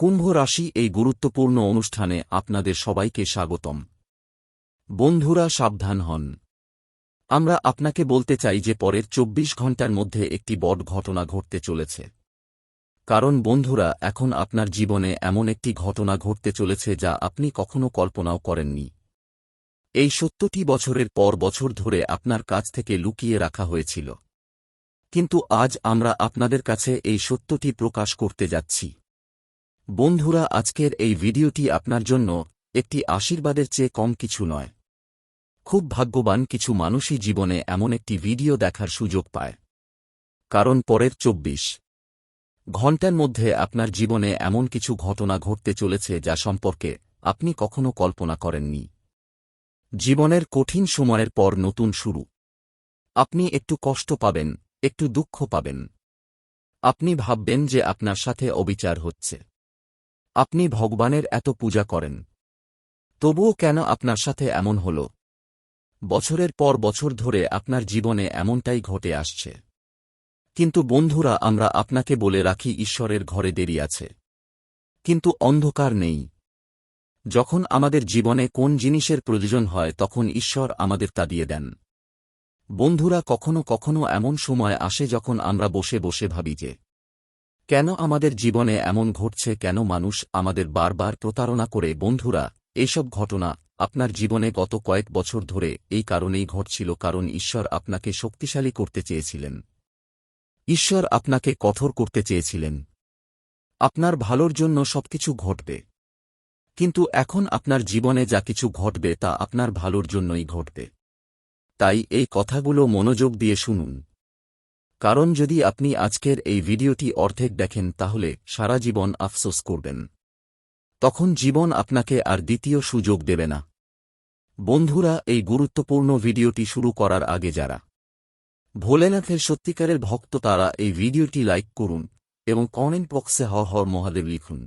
কুম্ভ রাশি এই গুরুত্বপূর্ণ অনুষ্ঠানে আপনাদের সবাইকে স্বাগতম। বন্ধুরা সাবধান হন। আমরা আপনাকে বলতে চাই যে পরের ২৪ ঘণ্টার মধ্যে একটি বড় ঘটনা ঘটতে চলেছে। কারণ বন্ধুরা, এখন আপনার জীবনে এমন একটি ঘটনা ঘটতে চলেছে যা আপনি কখনো কল্পনাও করেননি। এই সত্যটি বছরের পর বছর ধরে আপনার কাছ থেকে লুকিয়ে রাখা হয়েছিল, কিন্তু আজ আমরা আপনাদের কাছে এই সত্যটি প্রকাশ করতে যাচ্ছি। বন্ধুরা, আজকের এই ভিডিওটি আপনার জন্য একটি আশীর্বাদের চেয়ে কম কিছু নয়। খুব ভাগ্যবান কিছু মানুষই জীবনে এমন একটি ভিডিও দেখার সুযোগ পায়, কারণ পরের ২৪ ঘণ্টার মধ্যে আপনার জীবনে এমন কিছু ঘটনা ঘটতে চলেছে যা সম্পর্কে আপনি কখনো কল্পনা করেননি। জীবনের কঠিন সময়ের পর নতুন শুরু। আপনি একটু কষ্ট পাবেন, একটু দুঃখ পাবেন। আপনি ভাববেন যে আপনার সাথে অবিচার হচ্ছে। আপনি ভগবানের এত পূজা করেন, তবুও কেন আপনার সাথে এমন হল? বছরের পর বছর ধরে আপনার জীবনে এমনটাই ঘটে আসছে। কিন্তু বন্ধুরা, আমরা আপনাকে বলে রাখি, ঈশ্বরের ঘরে দেরি আছে, কিন্তু অন্ধকার নেই। যখন আমাদের জীবনে কোন জিনিসের প্রয়োজন হয় তখন ঈশ্বর আমাদের তা দিয়ে দেন। বন্ধুরা, কখনো কখনো এমন সময় আসে যখন আমরা বসে বসে ভাবি যে কেন আমাদের জীবনে এমন ঘটছে, কেন মানুষ আমাদের বারবার প্রতারণা করে। বন্ধুরা, এইসব ঘটনা আপনার জীবনে গত কয়েক বছর ধরে এই কারণেই ঘটছিল, কারণ ঈশ্বর আপনাকে শক্তিশালী করতে চেয়েছিলেন। ঈশ্বর আপনাকে কঠোর করতে চেয়েছিলেন। আপনার ভালোর জন্য সবকিছু ঘটবে, কিন্তু এখন আপনার জীবনে যা কিছু ঘটবে তা আপনার ভালোর জন্যই ঘটবে। তাই এই কথাগুলো মনোযোগ দিয়ে শুনুন, কারণ যদি আপনি আজকের এই ভিডিওটি অর্ধেক দেখেন তাহলে সারা জীবন আফসোস করবেন। তখন জীবন আপনাকে আর দ্বিতীয় সুযোগ দেবে না। বন্ধুরা, এই গুরুত্বপূর্ণ ভিডিওটি শুরু করার আগে যারা ভোলেনাথের সত্যিকারের ভক্ত তারা এই ভিডিওটি লাইক করুন এবং কমেন্ট বক্সে হর হর মহাদেব লিখুন।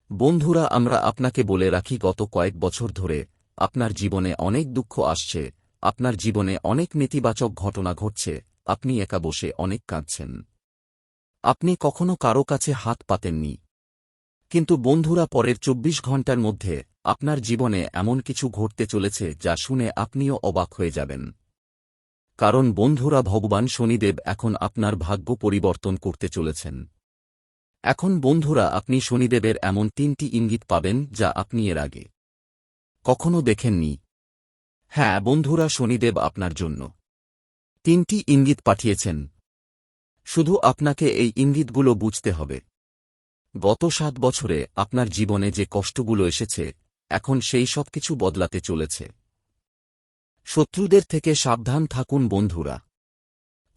বন্ধুরা, আমরা আপনাকে বলে রাখি, গত কয়েক বছর ধরে আপনার জীবনে অনেক দুঃখ আসছে, আপনার জীবনে অনেক নেতিবাচক ঘটনা ঘটছে, আপনি একা বসে অনেক কাঁদছেন। আপনি কখনো কারো কাছে হাত পাতেননি। কিন্তু বন্ধুরা, পরের ২৪ ঘণ্টার মধ্যে আপনার জীবনে এমন কিছু ঘটতে চলেছে যা শুনে আপনিও অবাক হয়ে যাবেন। কারণ বন্ধুরা, ভগবান শনিদেব এখন আপনার ভাগ্য পরিবর্তন করতে চলেছেন। এখন বন্ধুরা, আপনি শনিদেবের এমন ৩টি ইঙ্গিত পাবেন যা আপনি এর আগে কখনো দেখেননি। হ্যাঁ বন্ধুরা, শনিদেব আপনার জন্য ৩টি ইঙ্গিত পাঠিয়েছেন। শুধু আপনাকে এই ইঙ্গিতগুলো বুঝতে হবে। গত ৭ বছরে আপনার জীবনে যে কষ্টগুলো এসেছে, এখন সেই সব কিছু বদলাতে চলেছে। শত্রুদের থেকে সাবধান থাকুন বন্ধুরা।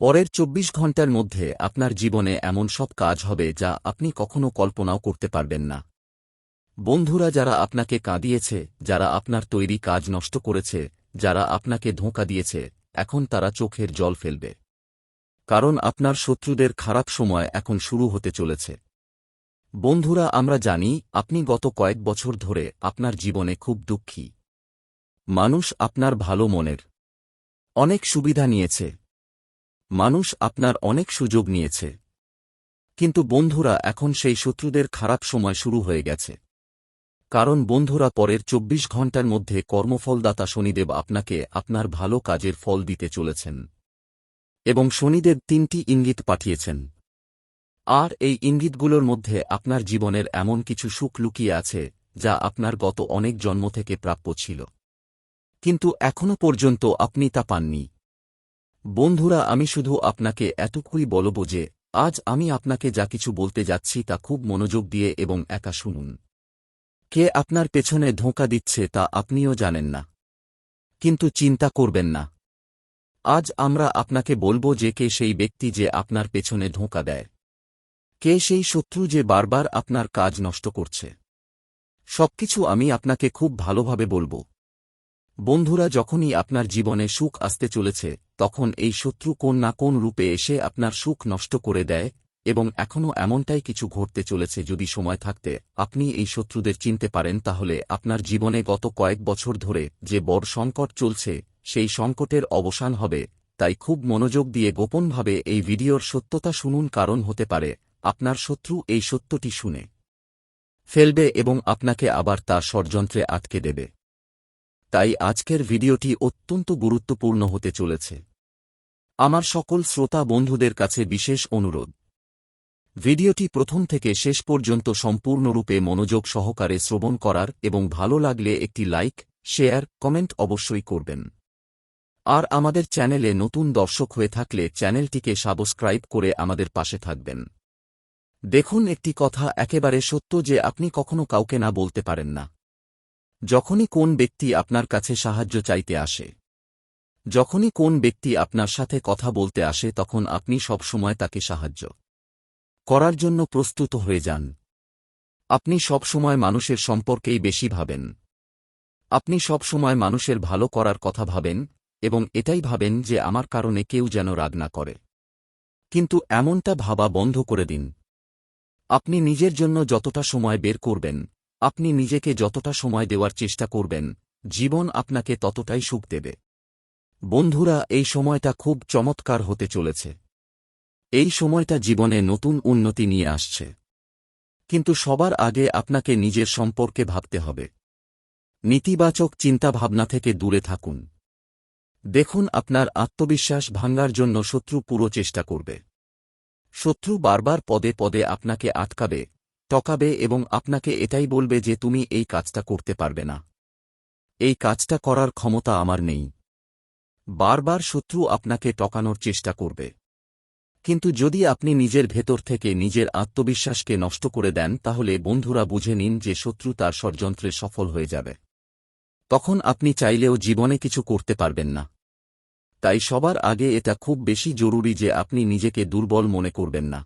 পরের ২৪ ঘণ্টার মধ্যে আপনার জীবনে এমন সব কাজ হবে যা আপনি কখনো কল্পনাও করতে পারবেন না। বন্ধুরা, যারা আপনাকে কাঁদিয়েছে, যারা আপনার তৈরি কাজ নষ্ট করেছে, যারা আপনাকে ধোঁকা দিয়েছে, এখন তারা চোখের জল ফেলবে। কারণ আপনার শত্রুদের খারাপ সময় এখন শুরু হতে চলেছে। বন্ধুরা, আমরা জানি আপনি গত কয়েক বছর ধরে আপনার জীবনে খুব দুঃখী। মানুষ আপনার ভালো মনের অনেক সুবিধা নিয়েছে, মানুষ আপনার অনেক সুযোগ নিয়েছে। কিন্তু বন্ধুরা, এখন সেই শত্রুদের খারাপ সময় শুরু হয়ে গেছে। কারণ বন্ধুরা, পরের ২৪ ঘণ্টার মধ্যে কর্মফলদাতা শনিদেব আপনাকে আপনার ভালো কাজের ফল দিতে চলেছেন। এবং শনিদেব ৩টি ইঙ্গিত পাঠিয়েছেন। আর এই ইঙ্গিতগুলোর মধ্যে আপনার জীবনের এমন কিছু সুখ লুকিয়ে আছে যা আপনার গত অনেক জন্ম থেকে প্রাপ্য ছিল, কিন্তু এখনো পর্যন্ত আপনি তা পাননি। বন্ধুরা, আমি শুধু আপনাকে এতটুকুই বলব যে আজ আমি আপনাকে যা কিছু বলতে যাচ্ছি তা খুব মনোযোগ দিয়ে এবং একা শুনুন। কে আপনার পেছনে ধোঁকা দিচ্ছে তা আপনিও জানেন না, কিন্তু চিন্তা করবেন না। আজ আমরা আপনাকে বলবো যে কে সেই ব্যক্তি যে আপনার পেছনে ধোঁকা দেয়, কে সেই শত্রু যে বারবার আপনার কাজ নষ্ট করছে। সবকিছু আমি আপনাকে খুব ভালোভাবে বলবো। বন্ধুরা, যখনই আপনার জীবনে সুখ আসতে চলেছে তখন এই শত্রু কোন না কোন রূপে এসে আপনার সুখ নষ্ট করে দেয়, এবং এখনও এমনটাই কিছু ঘটতে চলেছে। যদি সময় থাকতে আপনি এই শত্রুদের চিনতে পারেন তাহলে আপনার জীবনে গত কয়েক বছর ধরে যে বড় সংকট চলছে সেই সংকটের অবসান হবে। তাই খুব মনোযোগ দিয়ে গোপনভাবে এই ভিডিওর সত্যতা শুনুন, কারণ হতে পারে আপনার শত্রু এই সত্যটি শুনে ফেলবে এবং আপনাকে আবার তার ষড়যন্ত্রে আটকে দেবে। তাই আজকের ভিডিওটি অত্যন্ত গুরুত্বপূর্ণ হতে চলেছে। আমার সকল শ্রোতা বন্ধুদের কাছে বিশেষ অনুরোধ, ভিডিওটি প্রথম থেকে শেষ পর্যন্ত সম্পূর্ণরূপে মনোযোগ সহকারে শ্রবণ করার এবং ভালো লাগলে একটি লাইক, শেয়ার, কমেন্ট অবশ্যই করবেন। আর আমাদের চ্যানেলে নতুন দর্শক হয়ে থাকলে চ্যানেলটিকে সাবস্ক্রাইব করে আমাদের পাশে থাকবেন। দেখুন, একটি কথা একেবারে সত্য যে আপনি কখনো কাউকে না বলতে পারেন না। যখনই কোন ব্যক্তি আপনার কাছে সাহায্য চাইতে আসে, যখনই কোন ব্যক্তি আপনার সাথে কথা বলতে আসে, তখন আপনি সব সময় তাকে সাহায্য করার জন্য প্রস্তুত হয়ে যান। আপনি সব সময় মানুষের সম্পর্কেই বেশি ভাবেন। আপনি সব সময় মানুষের ভালো করার কথা ভাবেন এবং এটাই ভাবেন যে আমার কারণে কেউ যেন রাগ না করে। কিন্তু এমনটা ভাবা বন্ধ করে দিন। আপনি নিজের জন্য যতটা সময় বের করবেন, আপনি নিজেকে যতটা সময় দেওয়ার চেষ্টা করবেন, জীবন আপনাকে ততটাই সুখ দেবে। বন্ধুরা, এই সময়টা খুব চমৎকার হতে চলেছে। এই সময়টা জীবনে নতুন উন্নতি নিয়ে আসছে। কিন্তু সবার আগে আপনাকে নিজের সম্পর্কে ভাবতে হবে। নেতিবাচক চিন্তাভাবনা থেকে দূরে থাকুন। দেখুন, আপনার আত্মবিশ্বাস ভাঙার জন্য শত্রু পুরো চেষ্টা করবে। শত্রু বারবার পদে পদে আপনাকে আটকাবে, টকাবে এবং আপনাকে এটাই বলবে যে তুমি এই কাজটা করতে পারবে না, এই কাজটা করার ক্ষমতা আমার নেই। বারবার শত্রু আপনাকে টকানোর চেষ্টা করবে। কিন্তু যদি আপনি নিজের ভেতর থেকে নিজের আত্মবিশ্বাসকে নষ্ট করে দেন, তাহলে বন্ধুরা বুঝে নিন যে শত্রু তার ষড়যন্ত্রে সফল হয়ে যাবে। তখন আপনি চাইলেও জীবনে কিছু করতে পারবেন না। তাই সবার আগে এটা খুব বেশি জরুরি যে আপনি নিজেকে দুর্বল মনে করবেন না।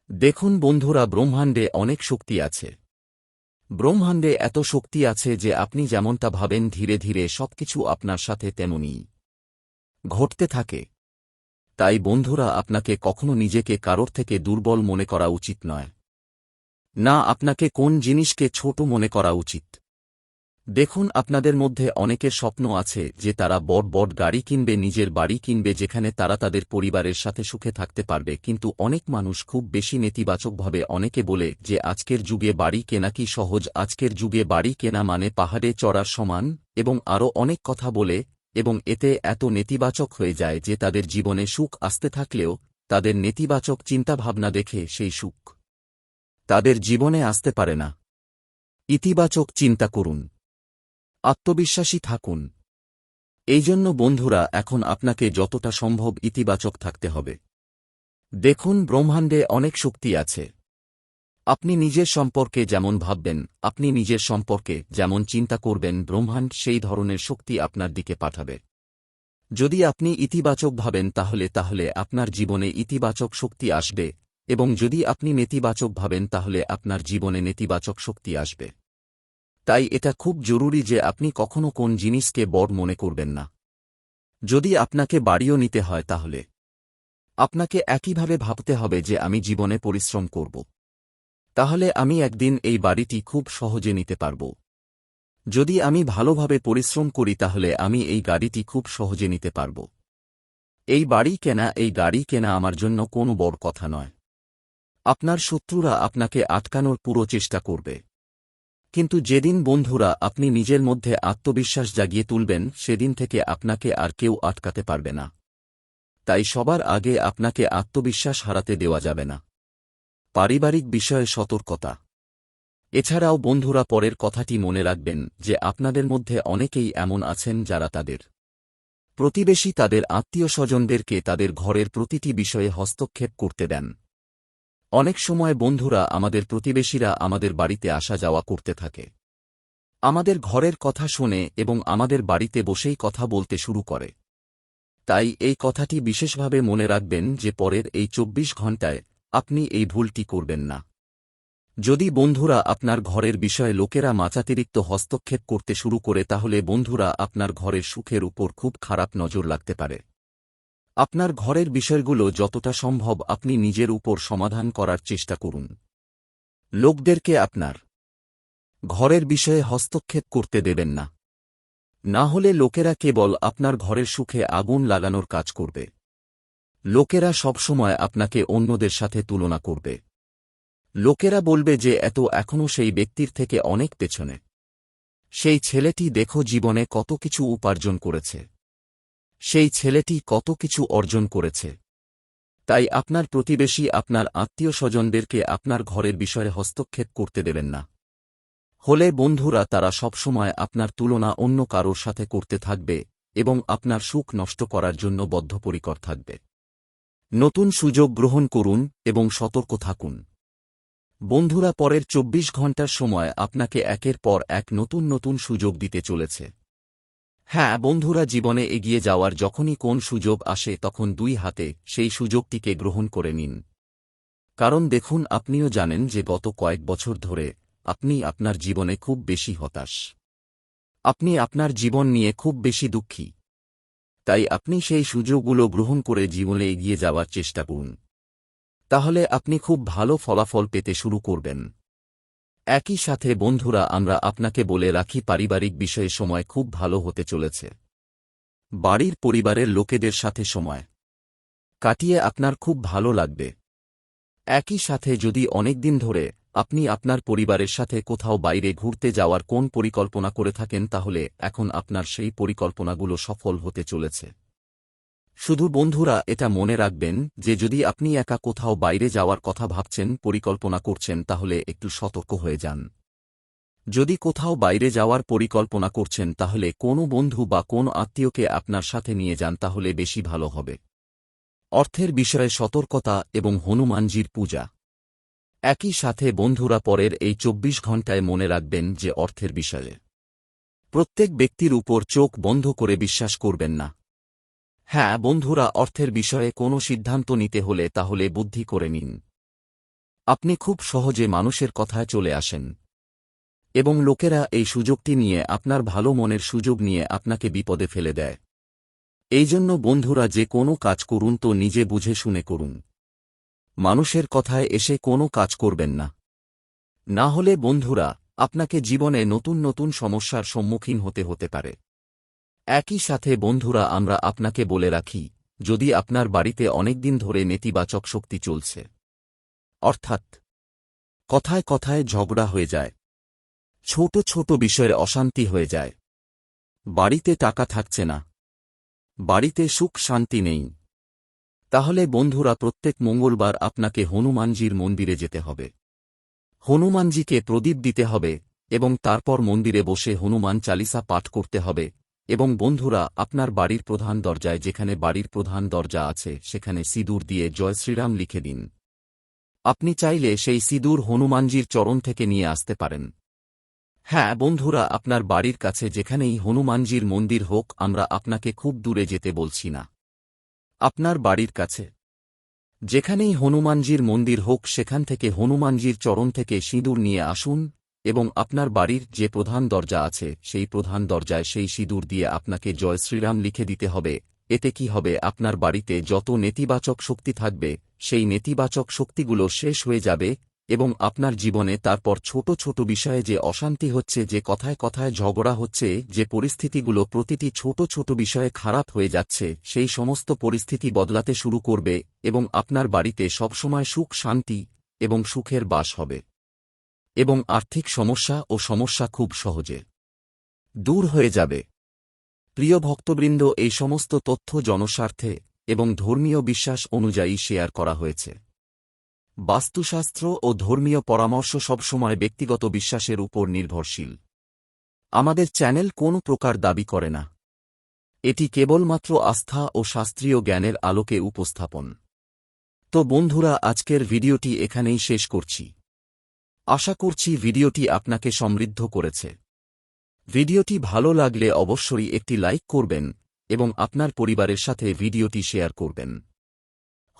দেখুন বন্ধুরা, ব্রহ্মাণ্ডে অনেক শক্তি আছে। ব্রহ্মাণ্ডে এত শক্তি আছে যে আপনি যেমনটা ভাবেন ধীরে ধীরে সবকিছু আপনার সাথে তেমনই ঘটতে থাকে। তাই বন্ধুরা, আপনাকে কখনো নিজেকে কারোর থেকে দুর্বল মনে করা উচিত নয়। না, আপনাকে কোন জিনিসকে ছোট মনে করা উচিত। দেখুন, আপনাদের মধ্যে অনেকের স্বপ্ন আছে যে তারা বড় বড় গাড়ি কিনবে, নিজের বাড়ি কিনবে, যেখানে তারা তাদের পরিবারের সাথে সুখে থাকতে পারবে। কিন্তু অনেক মানুষ খুব বেশি নেতিবাচকভাবে অনেকে বলে যে আজকের যুগে বাড়ি কেনা কি সহজ, আজকের যুগে বাড়ি কেনা মানে পাহাড়ে চড়ার সমান, এবং আরও অনেক কথা বলে, এবং এতে এত নেতিবাচক হয়ে যায় যে তাদের জীবনে সুখ আসতে থাকলেও তাদের নেতিবাচক চিন্তাভাবনা দেখে সেই সুখ তাদের জীবনে আসতে পারে না। ইতিবাচক চিন্তা করুন, আত্মবিশ্বাসী থাকুন। এই জন্য বন্ধুরা, এখন আপনাকে যতটা সম্ভব ইতিবাচক থাকতে হবে। দেখুন, ব্রহ্মাণ্ডে অনেক শক্তি আছে। আপনি নিজের সম্পর্কে যেমন ভাববেন, আপনি নিজের সম্পর্কে যেমন চিন্তা করবেন, ব্রহ্মাণ্ড সেই ধরনের শক্তি আপনার দিকে পাঠাবে। যদি আপনি ইতিবাচক ভাবেন তাহলে আপনার জীবনে ইতিবাচক শক্তি আসবে, এবং যদি আপনি নেতিবাচক ভাবেন তাহলে আপনার জীবনে নেতিবাচক শক্তি আসবে। তাই এটা খুব জরুরি যে আপনি কখনো কোন জিনিসকে বড় মনে করবেন না। যদি আপনাকে বাড়িও নিতে হয় তাহলে আপনাকে একইভাবে ভাবতে হবে যে আমি জীবনে পরিশ্রম করব, তাহলে আমি একদিন এই বাড়িটি খুব সহজে নিতে পারব। যদি আমি ভালোভাবে পরিশ্রম করি তাহলে আমি এই গাড়িটি খুব সহজে নিতে পারব। এই গাড়ি কেনা আমার জন্য কোনো বড় কথা নয়। আপনার শত্রুরা আপনাকে আটকানোর পুরো চেষ্টা করবে। কিন্তু যেদিন বন্ধুরা আপনি নিজের মধ্যে আত্মবিশ্বাস জাগিয়ে তুলবেন, সেদিন থেকে আপনাকে আর কেউ আটকাতে পারবে না। তাই সবার আগে আপনাকে আত্মবিশ্বাস হারাতে দেওয়া যাবে না। পারিবারিক বিষয়ে সতর্কতা। এছাড়াও বন্ধুরা, পরের কথাটি মনে রাখবেন যে আপনাদের মধ্যে অনেকেই এমন আছেন যারা তাদের প্রতিবেশী, তাদের আত্মীয় স্বজনদেরকে তাদের ঘরের প্রতিটি বিষয়ে হস্তক্ষেপ করতে দেন। অনেক সময় বন্ধুরা, আমাদের প্রতিবেশীরা আমাদের বাড়িতে আসা যাওয়া করতে থাকে, আমাদের ঘরের কথা শোনে এবং আমাদের বাড়িতে বসেই কথা বলতে শুরু করে। তাই এই কথাটি বিশেষভাবে মনে রাখবেন যে পরের এই 24 ঘণ্টায় আপনি এই ভুলটি করবেন না। যদি বন্ধুরা আপনার ঘরের বিষয়ে লোকেরা মাত্রাতিরিক্ত হস্তক্ষেপ করতে শুরু করে, তাহলে বন্ধুরা আপনার ঘরের সুখের উপর খুব খারাপ নজর লাগতে পারে। আপনার ঘরের বিষয়গুলো যতটা সম্ভব আপনি নিজের উপর সমাধান করার চেষ্টা করুন। লোকদেরকে আপনার ঘরের বিষয়ে হস্তক্ষেপ করতে দেবেন না। না হলে লোকেরা কেবল আপনার ঘরের সুখে আগুন লাগানোর কাজ করবে। লোকেরা সবসময় আপনাকে অন্যদের সাথে তুলনা করবে। লোকেরা বলবে যে এখনও সেই ব্যক্তির থেকে অনেক পেছনে। সেই ছেলেটি দেখো জীবনে কত কিছু উপার্জন করেছে, সেই ছেলেটি কত কিছু অর্জন করেছে। তাই আপনার প্রতিবেশী, আপনার আত্মীয় স্বজনদেরকে আপনার ঘরের বিষয়ে হস্তক্ষেপ করতে দেবেন না। হলে বন্ধুরা তারা সবসময় আপনার তুলনা অন্য কারোর সাথে করতে থাকবে এবং আপনার সুখ নষ্ট করার জন্য বদ্ধপরিকর থাকবে। নতুন সুযোগ গ্রহণ করুন এবং সতর্ক থাকুন। বন্ধুরা, পরের 24 ঘন্টার সময় আপনাকে একের পর এক নতুন নতুন সুযোগ দিতে চলেছে। হ্যাঁ বন্ধুরা, জীবনে এগিয়ে যাওয়ার যখনই কোন সুযোগ আসে তখন দুই হাতে সেই সুযোগটিকে গ্রহণ করে নিন। কারণ দেখুন, আপনিও জানেন যে গত কয়েক বছর ধরে আপনি আপনার জীবনে খুব বেশি হতাশ। আপনি আপনার জীবন নিয়ে খুব বেশি দুঃখী। তাই আপনি সেই সুযোগগুলো গ্রহণ করে জীবনে এগিয়ে যাওয়ার চেষ্টা করুন। তাহলে আপনি খুব ভালো ফলাফল পেতে শুরু করবেন। একই সাথে বন্ধুরা, আমরা আপনাকে বলে রাখি, পারিবারিক বিষয়ে সময় খুব ভালো হতে চলেছে। বাড়ির পরিবারের লোকেদের সাথে সময় কাটিয়ে আপনার খুব ভালো লাগবে। একই সাথে যদি অনেকদিন ধরে আপনি আপনার পরিবারের সাথে কোথাও বাইরে ঘুরতে যাওয়ার কোন পরিকল্পনা করে থাকেন, তাহলে এখন আপনার সেই পরিকল্পনাগুলো সফল হতে চলেছে। শুধু বন্ধুরা এটা মনে রাখবেন যে যদি আপনি একা কোথাও বাইরে যাওয়ার কথা ভাবছেন, পরিকল্পনা করছেন, তাহলে একটু সতর্ক হয়ে যান। যদি কোথাও বাইরে যাওয়ার পরিকল্পনা করছেন তাহলে কোনো বন্ধু বা কোনো আত্মীয়কে আপনার সাথে নিয়ে যান, তাহলে বেশি ভালো হবে। অর্থের বিষয়ে সতর্কতা এবং হনুমানজির পূজা। একই সাথে বন্ধুরা, পরের এই 24 ঘণ্টায় মনে রাখবেন যে অর্থের বিষয়ে প্রত্যেক ব্যক্তির উপর চোখ বন্ধ করে বিশ্বাস করবেন না। হ্যাঁ বন্ধুরা, অর্থের বিষয়ে কোনো সিদ্ধান্ত নিতে হলে তাহলে বুদ্ধি করে নিন। আপনি খুব সহজে মানুষের কথায় চলে আসেন এবং লোকেরা এই সুযোগটি নিয়ে, আপনার ভালো মনের সুযোগ নিয়ে আপনাকে বিপদে ফেলে দেয়। এই জন্য বন্ধুরা, যে কোনো কাজ করুন তো নিজে বুঝে শুনে করুন। মানুষের কথায় এসে কোনো কাজ করবেন না। না হলে বন্ধুরা, আপনাকে জীবনে নতুন নতুন সমস্যার সম্মুখীন হতে পারে। একই সাথে বন্ধুরা, আমরা আপনাকে বলে রাখি, যদি আপনার বাড়িতে অনেকদিন ধরে নেতিবাচক শক্তি চলছে, অর্থাৎ কথায় কথায় ঝগড়া হয়ে যায়, ছোট ছোট বিষয়ে অশান্তি হয়ে যায়, বাড়িতে টাকা থাকছে না, বাড়িতে সুখ শান্তি নেই, তাহলে বন্ধুরা প্রত্যেক মঙ্গলবার আপনাকে হনুমানজির মন্দিরে যেতে হবে। হনুমানজিকে প্রদীপ দিতে হবে এবং তারপর মন্দিরে বসে হনুমান চালিসা পাঠ করতে হবে। এবং বন্ধুরা, আপনার বাড়ির প্রধান দরজায়, যেখানে বাড়ির প্রধান দরজা আছে, সেখানে সিঁদুর দিয়ে জয় শ্রীরাম লিখে দিন। আপনি চাইলে সেই সিঁদুর হনুমানজির চরণ থেকে নিয়ে আসতে পারেন। হ্যাঁ বন্ধুরা, আপনার বাড়ির কাছে যেখানেই হনুমানজির মন্দির হোক, আমরা আপনাকে খুব দূরে যেতে বলছি না। আপনার বাড়ির কাছে যেখানেই হনুমানজির মন্দির হোক, সেখান থেকে হনুমানজির চরণ থেকে সিঁদুর নিয়ে আসুন এবং আপনার বাড়ির যে প্রধান দরজা আছে সেই প্রধান দরজায় সেই সিঁদুর দিয়ে আপনাকে জয় শ্রীরাম লিখে দিতে হবে। এতে কি হবে, আপনার বাড়িতে যত নেতিবাচক শক্তি থাকবে সেই নেতিবাচক শক্তিগুলো শেষ হয়ে যাবে এবং আপনার জীবনে তারপর ছোট ছোট বিষয়ে যে অশান্তি হচ্ছে, যে কথায় কথায় ঝগড়া হচ্ছে, যে পরিস্থিতিগুলো প্রতিটি ছোট ছোট বিষয়ে খারাপ হয়ে যাচ্ছে, সেই সমস্ত পরিস্থিতি বদলাতে শুরু করবে এবং আপনার বাড়িতে সবসময় সুখ শান্তি এবং সুখের বাস হবে এবং আর্থিক সমস্যা খুব সহজে দূর হয়ে যাবে। প্রিয় ভক্তবৃন্দ, এই সমস্ত তথ্য জনস্বার্থে এবং ধর্মীয় বিশ্বাস অনুযায়ী শেয়ার করা হয়েছে। বাস্তুশাস্ত্র ও ধর্মীয় পরামর্শ সবসময় ব্যক্তিগত বিশ্বাসের উপর নির্ভরশীল। আমাদের চ্যানেল কোনো প্রকার দাবি করে না। এটি কেবলমাত্র আস্থা ও শাস্ত্রীয় জ্ঞানের আলোকে উপস্থাপন। তো বন্ধুরা, আজকের ভিডিওটি এখানেই শেষ করছি। আশা করছি ভিডিওটি আপনাকে সমৃদ্ধ করেছে। ভিডিওটি ভালো লাগলে অবশ্যই একটি লাইক করবেন এবং আপনার পরিবারের সাথে ভিডিওটি শেয়ার করবেন।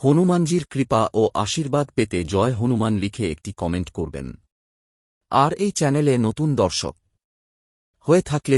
হনুমানজির কৃপা ও আশীর্বাদ পেতে জয় হনুমান লিখে একটি কমেন্ট করবেন। আর এই চ্যানেলে নতুন দর্শক হয়ে থাকলে